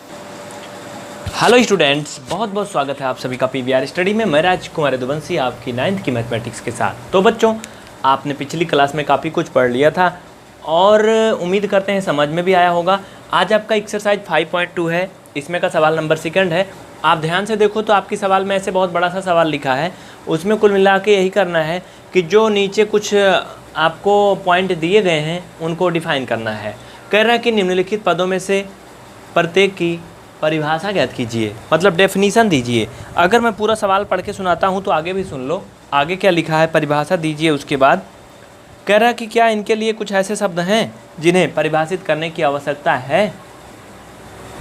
Hello students, बहुत बहुत स्वागत है आप सभी का पीवीआर स्टडी में। मैं राजकुमार यदुवंशी आपकी 9th की मैथमेटिक्स के साथ। तो बच्चों, आपने पिछली क्लास में काफ़ी कुछ पढ़ लिया था और उम्मीद करते हैं समझ में भी आया होगा। आज आपका एक्सरसाइज 5.2 है, इसमें का सवाल नंबर 2 है। आप ध्यान से देखो तो आपकी सवाल में ऐसे बहुत बड़ा सा सवाल लिखा है, उसमें कुल मिला के यही करना है कि जो नीचे कुछ आपको पॉइंट दिए गए हैं उनको डिफाइन करना है। कह रहा है कि निम्नलिखित पदों में से प्रत्येक की परिभाषा ज्ञात कीजिए, मतलब डेफिनीशन दीजिए। अगर मैं पूरा सवाल पढ़ के सुनाता हूँ तो आगे भी सुन लो। आगे क्या लिखा है, परिभाषा दीजिए। उसके बाद कह रहा है कि क्या इनके लिए कुछ ऐसे शब्द हैं जिन्हें परिभाषित करने की आवश्यकता है,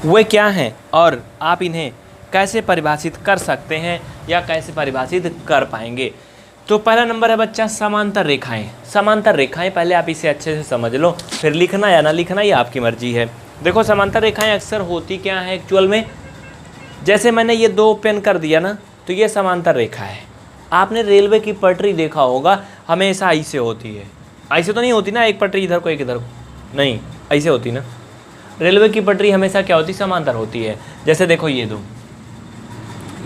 वे क्या हैं और आप इन्हें कैसे परिभाषित कर सकते हैं या कैसे परिभाषित कर पाएंगे। तो पहला नंबर है बच्चा समांतर रेखाएं। समांतर रेखाएं, पहले आप इसे अच्छे से समझ लो, फिर लिखना या ना लिखना ये आपकी मर्जी है। देखो, समांतर रेखाएं अक्सर होती क्या है एक्चुअल में, जैसे मैंने ये 2 पेन कर दिया ना, तो ये समांतर रेखा है। आपने रेलवे की पटरी देखा होगा, हमेशा ऐसे होती है। ऐसे तो नहीं होती ना, एक पटरी इधर को एक इधर को, नहीं ऐसे होती ना। रेलवे की पटरी हमेशा क्या होती, समांतर होती है। जैसे देखो ये 2,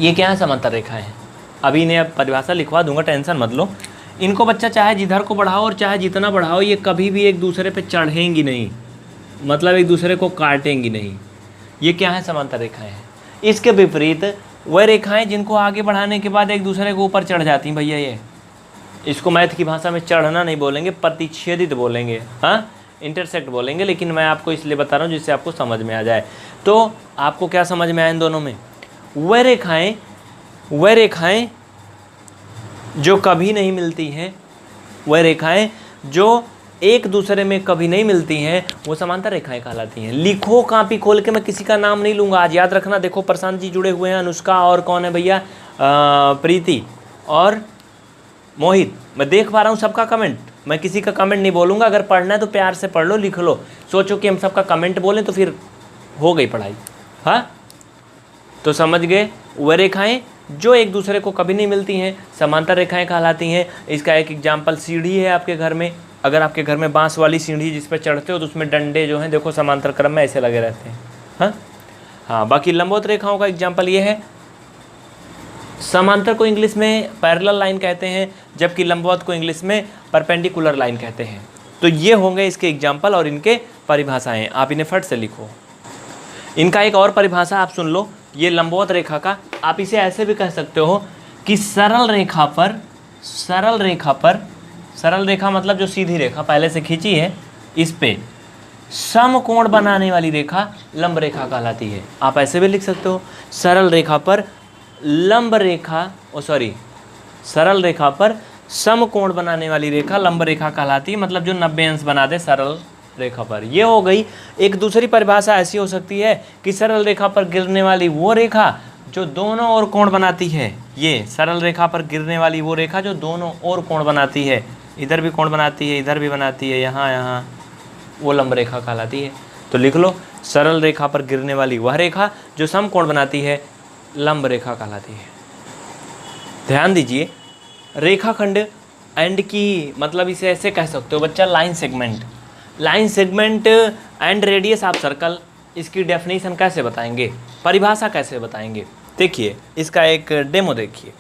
ये क्या है, समांतर रेखाएं हैं। अभी इन्हें अब परिभाषा लिखवा दूंगा, टेंशन मत लो। इनको बच्चा चाहे जिधर को बढ़ाओ और चाहे जितना बढ़ाओ, ये कभी भी एक दूसरे पे चढ़ेंगी नहीं, मतलब एक दूसरे को काटेंगी नहीं। ये क्या है, समांतर रेखाएं हैं। इसके विपरीत वह रेखाएं जिनको आगे बढ़ाने के बाद एक दूसरे के ऊपर चढ़ जाती हैं, भैया ये इसको मैथ की भाषा में चढ़ना नहीं बोलेंगे, प्रतिच्छेदित बोलेंगे, हाँ इंटरसेक्ट बोलेंगे। लेकिन मैं आपको इसलिए बता रहा हूँ जिससे आपको समझ में आ जाए। तो आपको क्या समझ में आया इन दोनों में, वह रेखाएं जो कभी नहीं मिलती हैं, वह रेखाएं जो एक दूसरे में कभी नहीं मिलती हैं, वो समांतर रेखाएं कहलाती हैं। लिखो कॉपी खोल के, मैं किसी का नाम नहीं लूँगा आज, याद रखना। देखो प्रशांत जी जुड़े हुए हैं, अनुष्का और कौन है भैया, प्रीति और मोहित। मैं देख पा रहा हूँ सबका कमेंट, मैं किसी का कमेंट नहीं बोलूँगा। अगर पढ़ना है तो प्यार से पढ़ लो, लिख लो। सोचो कि हम सबका कमेंट बोलें तो फिर हो गई पढ़ाई। हाँ, तो समझ गए, वह रेखाएं जो एक दूसरे को कभी नहीं मिलती हैं समांतर रेखाएं कहलाती हैं। इसका एक एग्जाम्पल सीढ़ी है आपके घर में। अगर आपके घर में बांस वाली सीढ़ी जिस पर चढ़ते हो तो उसमें डंडे जो हैं देखो समांतर क्रम में ऐसे लगे रहते हैं। हाँ, बाकी लंबवत रेखाओं का एग्जाम्पल ये है, समांतर को इंग्लिश में पैरेलल लाइन कहते हैं, जबकि लंबवत को इंग्लिश में परपेंडिकुलर लाइन कहते हैं। तो ये होंगे इसके एग्जाम्पल और इनके परिभाषाएँ। आप इन्हें फट से लिखो। इनका एक और परिभाषा आप सुन लो, ये लंबवत रेखा का आप इसे ऐसे भी कह सकते हो कि सरल रेखा मतलब जो सीधी रेखा पहले से खींची है, इस पे समकोण बनाने वाली रेखा लंब रेखा कहलाती है। आप ऐसे भी लिख सकते हो, सरल रेखा पर समकोण बनाने वाली रेखा लंब रेखा कहलाती है, मतलब जो 90 अंश बना दे सरल रेखा पर। ये हो गई। एक दूसरी परिभाषा ऐसी हो सकती है कि सरल रेखा पर गिरने वाली वो रेखा जो दोनों ओर कोण बनाती है। ये सरल रेखा पर गिरने वाली वो रेखा जो दोनों ओर कोण बनाती है, इधर भी कोण बनाती है, इधर भी बनाती है, यहाँ, वो लंब रेखा कहलाती है। तो लिख लो, सरल रेखा पर गिरने वाली वह रेखा जो समकोण बनाती है लंब रेखा कहलाती है। ध्यान दीजिए, रेखाखंड एंड की मतलब इसे ऐसे कह सकते हो बच्चा, line segment and radius of circle. इसकी डेफिनेशन कैसे बताएंगे, परिभाषा कैसे बताएंगे। देखिए इसका एक डेमो देखिए।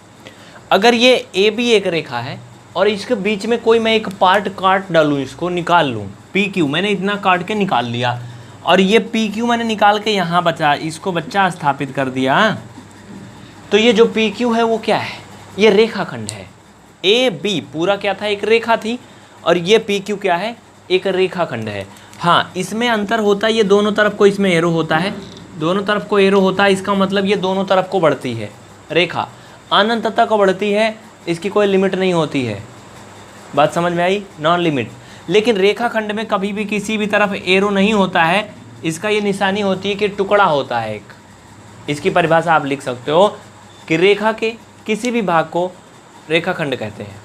अगर ये ए बी एक रेखा है और इसके बीच में कोई मैं एक पार्ट काट डालूँ, इसको निकाल लूँ, पी क्यू मैंने इतना काट के निकाल लिया, और ये पी क्यू मैंने निकाल के यहाँ बचा, इसको बच्चा स्थापित कर दिया। तो ये जो पी क्यू है वो क्या है, ये रेखाखंड है। ए बी पूरा क्या था, एक रेखा थी, और ये पी क्यू क्या है, एक रेखाखंड है। हाँ, इसमें अंतर होता है, ये दोनों तरफ को इसमें एरो होता है, दोनों तरफ को एरो होता है। इसका मतलब ये दोनों तरफ को बढ़ती है रेखा, अनंतता को बढ़ती है, इसकी कोई लिमिट नहीं होती है। बात समझ में आई, नॉन लिमिट। लेकिन रेखाखंड में कभी भी किसी भी तरफ एरो नहीं होता है, इसका ये निशानी होती है कि टुकड़ा होता है एक। इसकी परिभाषा आप लिख सकते हो कि रेखा के किसी भी भाग को रेखाखंड कहते हैं।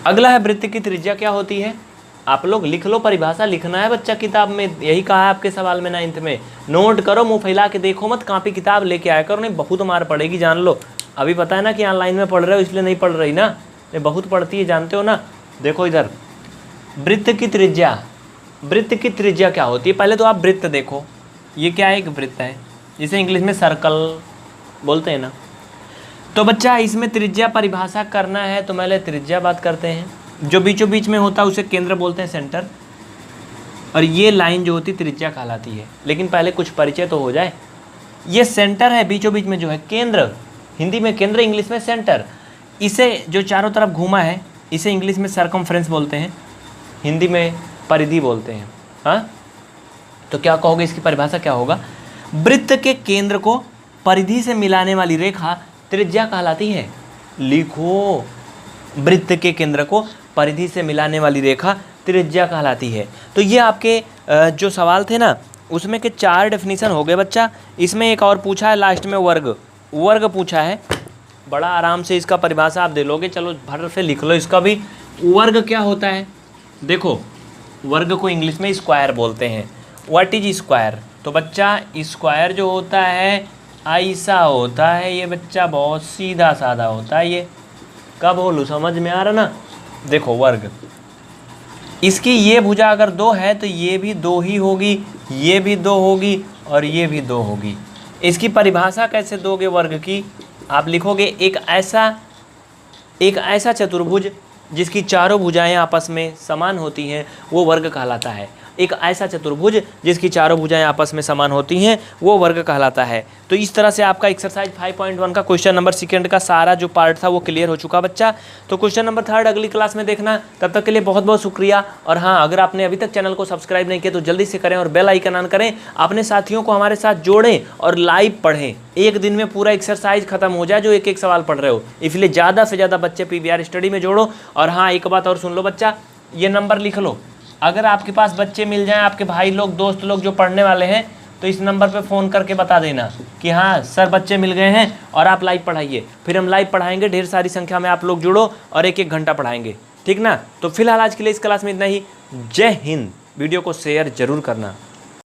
अगला है वृत्त की त्रिज्या क्या होती है। आप लोग लिख लो, परिभाषा लिखना है बच्चा, किताब में यही कहा है आपके सवाल में 9th में। नोट करो, मुंह फैला के देखो मत, कॉपी किताब लेके आया करो, नहीं बहुत मार पड़ेगी, जान लो। अभी पता है ना कि ऑनलाइन में पढ़ रहे हो इसलिए नहीं पढ़ रही ना, नहीं बहुत पढ़ती है, जानते हो ना। देखो इधर, वृत्त की त्रिज्या क्या होती है, पहले तो आप वृत्त देखो, ये क्या है? एक वृत्त है, जिसे इंग्लिश में सर्कल बोलते हैं ना। तो बच्चा इसमें त्रिज्या परिभाषा करना है तो पहले त्रिज्या बात करते हैं। जो बीचों बीच में होता है उसे केंद्र बोलते हैं, सेंटर। और ये लाइन जो होती है त्रिज्या कहलाती है। लेकिन पहले कुछ परिचय तो हो जाए। ये सेंटर है, बीचों बीच में जो है केंद्र, हिंदी में केंद्र, इंग्लिश में सेंटर। इसे जो चारों तरफ घूमा है इसे इंग्लिश में सरकमफ्रेंस बोलते हैं, हिंदी में परिधि बोलते हैं। हाँ, तो क्या कहोगे, इसकी परिभाषा क्या होगा? वृत्त के केंद्र को परिधि से मिलाने वाली रेखा त्रिज्या कहलाती है। लिखो, वृत्त के केंद्र को परिधि से मिलाने वाली रेखा त्रिज्या कहलाती है। तो ये आपके जो सवाल थे ना उसमें के 4 डेफिनेशन हो गए बच्चा। इसमें एक और पूछा है लास्ट में, वर्ग पूछा है। बड़ा आराम से इसका परिभाषा आप दे लोगे। चलो भर से लिख लो इसका भी। वर्ग क्या होता है? देखो, वर्ग को इंग्लिश में स्क्वायर बोलते हैं। What is square? तो बच्चा स्क्वायर जो होता है ऐसा होता है ये बच्चा, बहुत सीधा साधा होता है ये। कब बोलूँ, समझ में आ रहा ना? देखो वर्ग, इसकी ये भुजा अगर 2 है तो ये भी 2 ही होगी, ये भी 2 होगी और ये भी 2 होगी। इसकी परिभाषा कैसे दोगे वर्ग की? आप लिखोगे एक ऐसा चतुर्भुज जिसकी चारों भुजाएं आपस में समान होती हैं वो वर्ग कहलाता है। एक ऐसा चतुर्भुज जिसकी चारों भुजाएं आपस में समान होती हैं वो वर्ग कहलाता है। तो इस तरह से आपका एक्सरसाइज 5.1 का क्वेश्चन नंबर 2 का सारा जो पार्ट था वो क्लियर हो चुका बच्चा। तो क्वेश्चन नंबर 3 अगली क्लास में देखना। तब तक के लिए बहुत बहुत शुक्रिया। और हाँ, अगर आपने अभी तक चैनल को सब्सक्राइब नहीं किया तो जल्दी से करें और बेल आइकन ऑन करें। अपने साथियों को हमारे साथ जोड़ें और लाइव पढ़ें। एक दिन में पूरा एक्सरसाइज खत्म हो जाए जो एक एक सवाल पढ़ रहे हो। इसलिए ज़्यादा से ज़्यादा बच्चे PVR स्टडी में जोड़ो। और हाँ, एक बात और सुन लो बच्चा, ये नंबर लिख लो। अगर आपके पास बच्चे मिल जाएं, आपके भाई लोग, दोस्त लोग जो पढ़ने वाले हैं, तो इस नंबर पे फ़ोन करके बता देना कि हाँ सर बच्चे मिल गए हैं और आप लाइव पढ़ाइए। फिर हम लाइव पढ़ाएंगे, ढेर सारी संख्या में आप लोग जुड़ो और 1-1 घंटा पढ़ाएंगे, ठीक ना? तो फिलहाल आज के लिए इस क्लास में इतना ही। जय हिंद। वीडियो को शेयर जरूर करना।